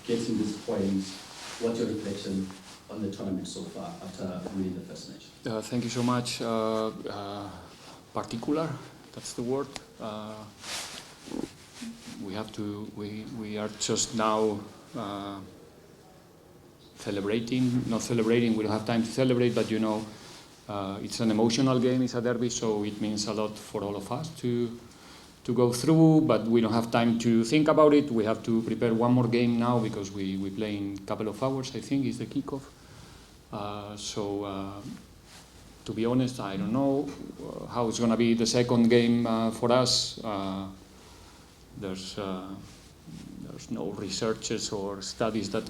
Getting this point, what's your reflection on the tournament so far after winning the first match? Thank you so much. Particular, that's the word. We are just now celebrating. Not celebrating. We don't have time to celebrate, but it's an emotional game. It's a derby, so it means a lot for all of us to go through. But we don't have time to think about it. We have to prepare one more game now because we play in a couple of hours. I think is the kickoff. To be honest, I don't know how it's going to be the second game for us. There's no researches or studies that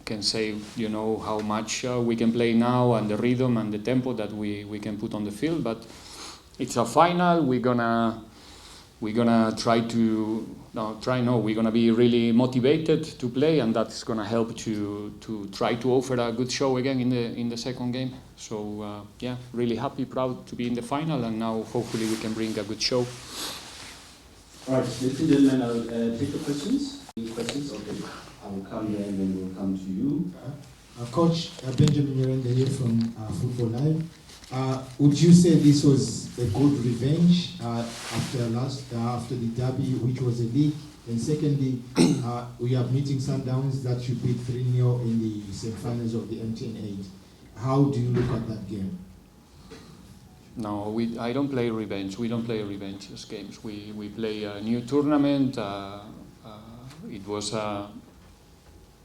can say, how much we can play now and the rhythm and the tempo that we can put on the field. But it's a final. We're gonna we're gonna be really motivated to play, and that's gonna help to try to offer a good show again in the second game. So really happy, proud to be in the final, and now hopefully we can bring a good show. All right, ladies and gentlemen, I'll take the questions. Any questions? Okay, I will come there and then we'll come to you. Coach Benjamin Yerenda here from Football Live. Would you say this was a good revenge after the derby, which was a league? And secondly, we are meeting Sundowns that you beat 3-0 in the semifinals of the MTN 8. How do you look at that game? No, I don't play revenge. We don't play revenge games. We play a new tournament. It was a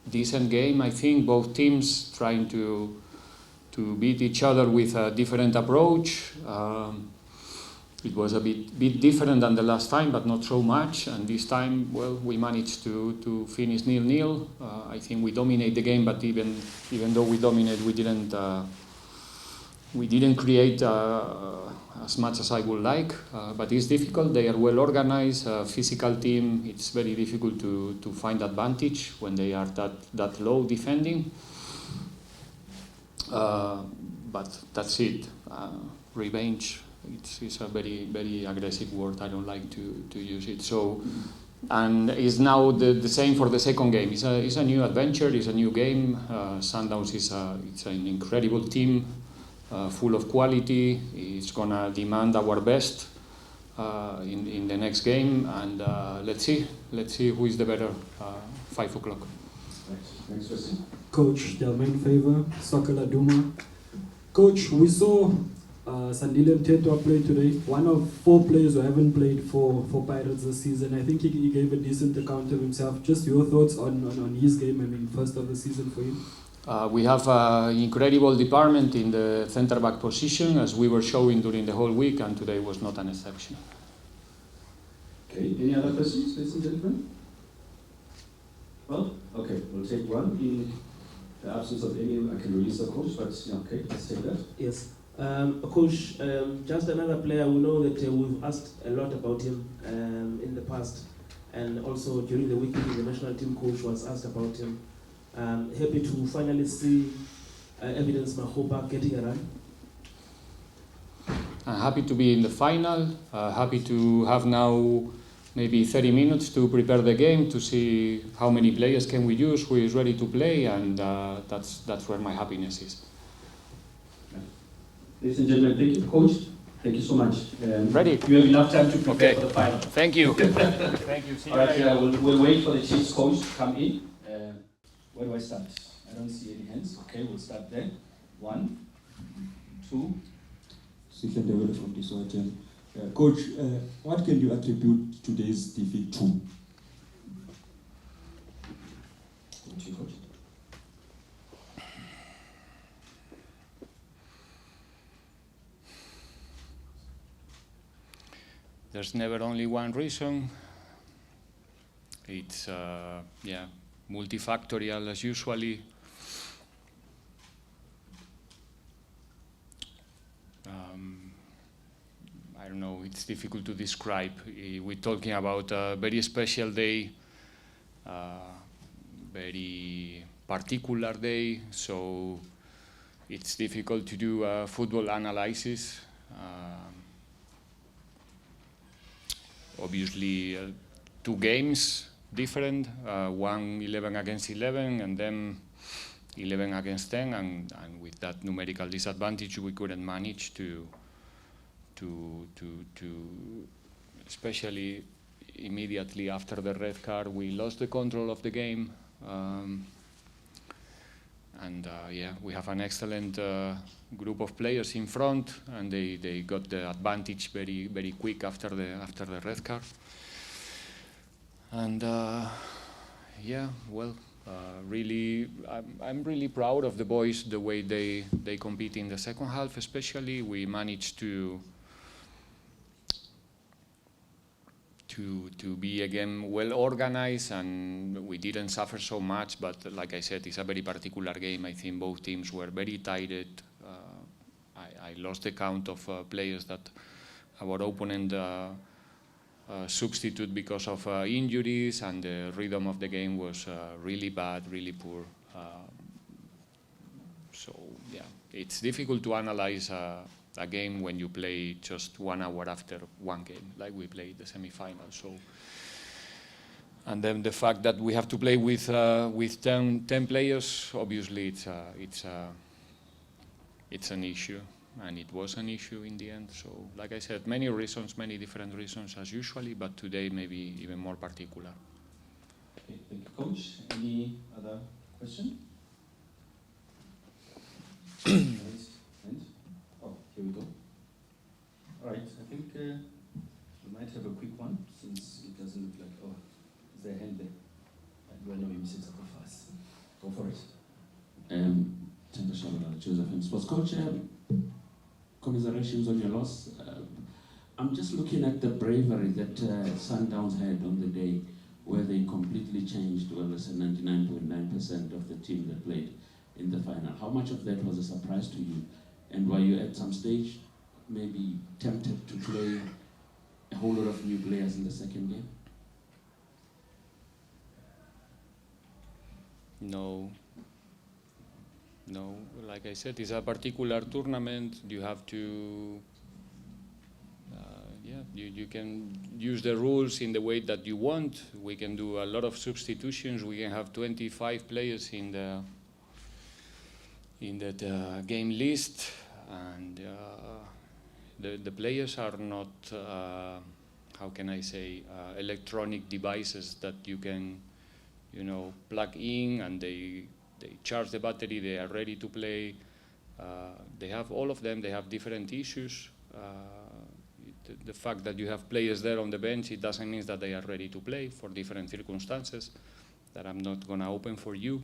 decent game, I think. Both teams trying to beat each other with a different approach. It was a bit different than the last time, but not so much. And this time, we managed to finish 0-0. I think we dominate the game, but even though we dominate, we didn't create as much as I would like. But it's difficult. They are well organized, physical team. It's very difficult to find advantage when they are that low defending. But that's it. Revenge. It's a very, very aggressive word. I don't like to use it. So, and it's now the same for the second game. It's a new adventure. It's a new game. Sundowns it's an incredible team, full of quality. It's gonna demand our best in the next game. And let's see who is the better. 5 o'clock. Next question. Coach Delmain Favor, Sokala Duma. Coach, we saw Sandile Mtetwa play today. One of 4 players who haven't played for Pirates this season. I think he gave a decent account of himself. Just your thoughts on his game, first of the season for him? We have an incredible department in the centre-back position, as we were showing during the whole week, and today was not an exception. Okay, any other questions, ladies and gentlemen? Well, okay, we'll take one. In the absence of any, I can release the coach, but okay, let's take that. Yes. Coach, just another player, we know that we've asked a lot about him in the past, and also during the weekend the national team coach was asked about him. Happy to finally see Evidence Mahoba getting a run. I'm happy to be in the final, happy to have now maybe 30 minutes to prepare the game, to see how many players can we use, who is ready to play, and that's where my happiness is. Ladies and gentlemen, thank you, Coach. Thank you so much. Ready? You have enough time to prepare for the final. Thank you. Thank you. All right, we'll wait for the Chiefs coach to come in. Where do I start? I don't see any hands. Okay, we'll start there. 1, 2. Riveiro from this one. Coach, what can you attribute today's defeat to? Coach. There's never only one reason. It's multifactorial as usually. I don't know, it's difficult to describe. We're talking about a very special day, very particular day, so it's difficult to do a football analysis. Obviously, 2 games, different, 11 against 11, and then 11 against 10, and with that numerical disadvantage, we couldn't manage to especially immediately after the red card, we lost the control of the game. Yeah, we have an excellent group of players in front, and they got the advantage very, very quick after the red card. And yeah, well, really, I'm really proud of the boys, the way they compete in the second half. Especially, we managed to be again well organized, and we didn't suffer so much. But like I said, it's a very particular game. I think both teams were very tired. I lost the count of players that our opponent substitute because of injuries, and the rhythm of the game was really bad, really poor. So yeah, it's difficult to analyze a game when you play just 1 hour after one game, like we played the semi-final. So, and then the fact that we have to play with 10 players, obviously it's an issue, and it was an issue in the end. So, like I said, many reasons, many different reasons as usually, but today maybe even more particular. Okay, thank you, Coach. Any other question? Oh, here we go. All right, I think we might have a quick one, since it doesn't look like, oh, is there a hand there? I know you missed it up fast. Go for it. Tender Shabbat, Joseph and Sports Coach. Commiserations on your loss. I'm just looking at the bravery that Sundowns had on the day, where they completely changed, well, let's say 99.9% of the team that played in the final. How much of that was a surprise to you? And were you at some stage maybe tempted to play a whole lot of new players in the second game? No, like I said, it's a particular tournament. You have to, you can use the rules in the way that you want. We can do a lot of substitutions. We can have 25 players in that game list, and the players are not, how can I say, electronic devices that you can, plug in and they charge the battery, they are ready to play. They have, all of them, they have different issues. The fact that you have players there on the bench, it doesn't mean that they are ready to play for different circumstances that I'm not going to open for you.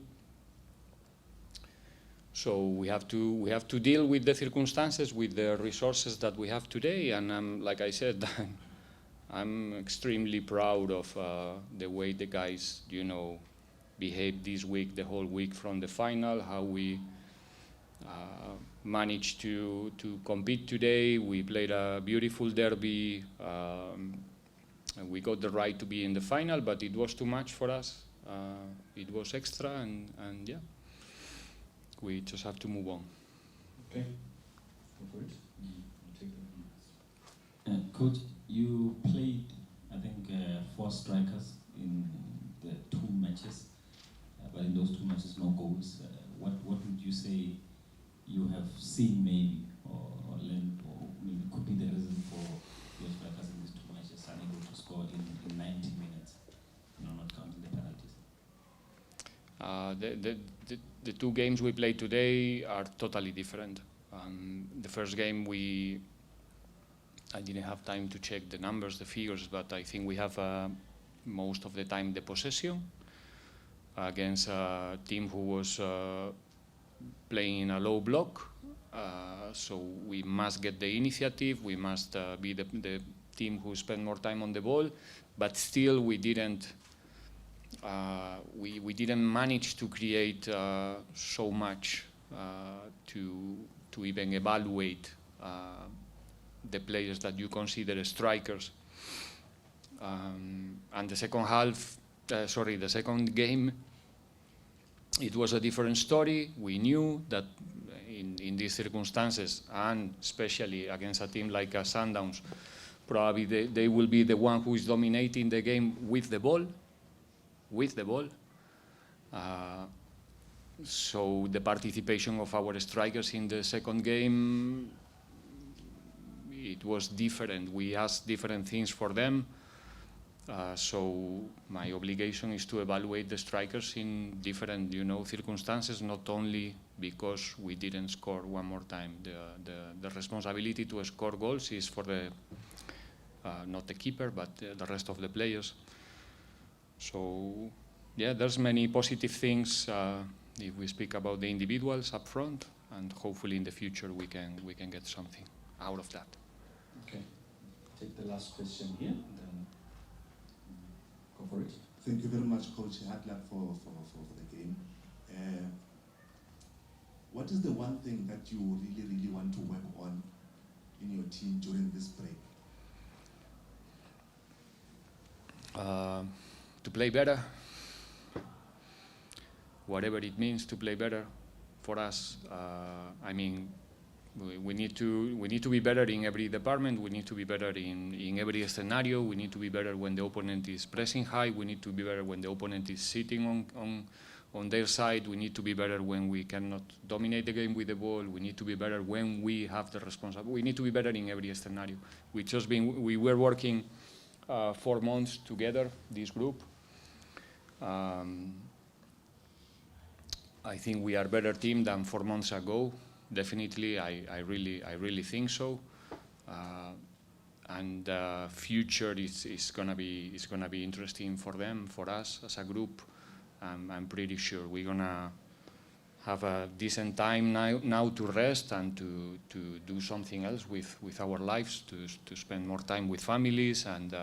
So we have to deal with the circumstances, with the resources that we have today. And like I said, I'm extremely proud of the way the guys, behaved this week, the whole week from the final, how we managed to compete today. We played a beautiful derby. And we got the right to be in the final, but it was too much for us. It was extra, and yeah, we just have to move on. Okay, go for it. Coach, you played, I think, 4 strikers in the 2 matches, but in those 2 matches, no goals. What would you say you have seen maybe, or learned, or maybe could be the reason for your strikers in these 2 matches unable to score in 90 minutes, not counting the penalties? The 2 games we played today are totally different. The first game I didn't have time to check the numbers, the figures, but I think we have most of the time the possession against a team who was playing in a low block. So we must get the initiative, we must be the team who spend more time on the ball, but still we didn't manage to create so much to even evaluate the players that you consider strikers. And the second game, it was a different story. We knew that in these circumstances, and especially against a team like Sundowns, probably they will be the one who is dominating the game with the ball. with the ball. So the participation of our strikers in the second game, it was different. We asked different things for them. So my obligation is to evaluate the strikers in different, circumstances, not only because we didn't score one more time. The responsibility to score goals is for the not the keeper, but the rest of the players. So yeah, there's many positive things if we speak about the individuals up front, and hopefully in the future we can get something out of that. Okay. Take the last question here, and then go for it. Thank you very much, Coach. Hard luck for the game. What is the one thing that you really, really want to work on in your team during this break? To play better, whatever it means to play better for us. We need to be better in every department. We need to be better in every scenario. We need to be better when the opponent is pressing high. We need to be better when the opponent is sitting on their side. We need to be better when we cannot dominate the game with the ball. We need to be better when we have the responsibility. We need to be better in every scenario. We were working 4 months together, this group. I think we are a better team than 4 months ago. Definitely, I really think so. And future is gonna be interesting for them, for us as a group. I'm pretty sure we're gonna have a decent time now to rest and to do something else with our lives, to spend more time with families and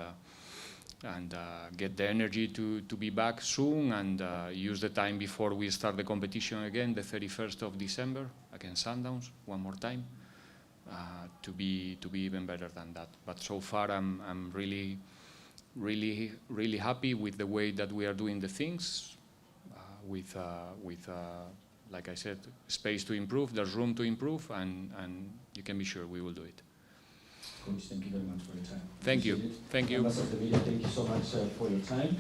get the energy to be back soon and use the time before we start the competition again, the 31st of December against Sundowns, one more time, to be even better than that. But so far, I'm really, really, really happy with the way that we are doing the things. With like I said, space to improve. There's room to improve, and you can be sure we will do it. Coach, thank you very much for your time. Thank you. Appreciate it. Thank you. Members of the media, thank you so much for your time.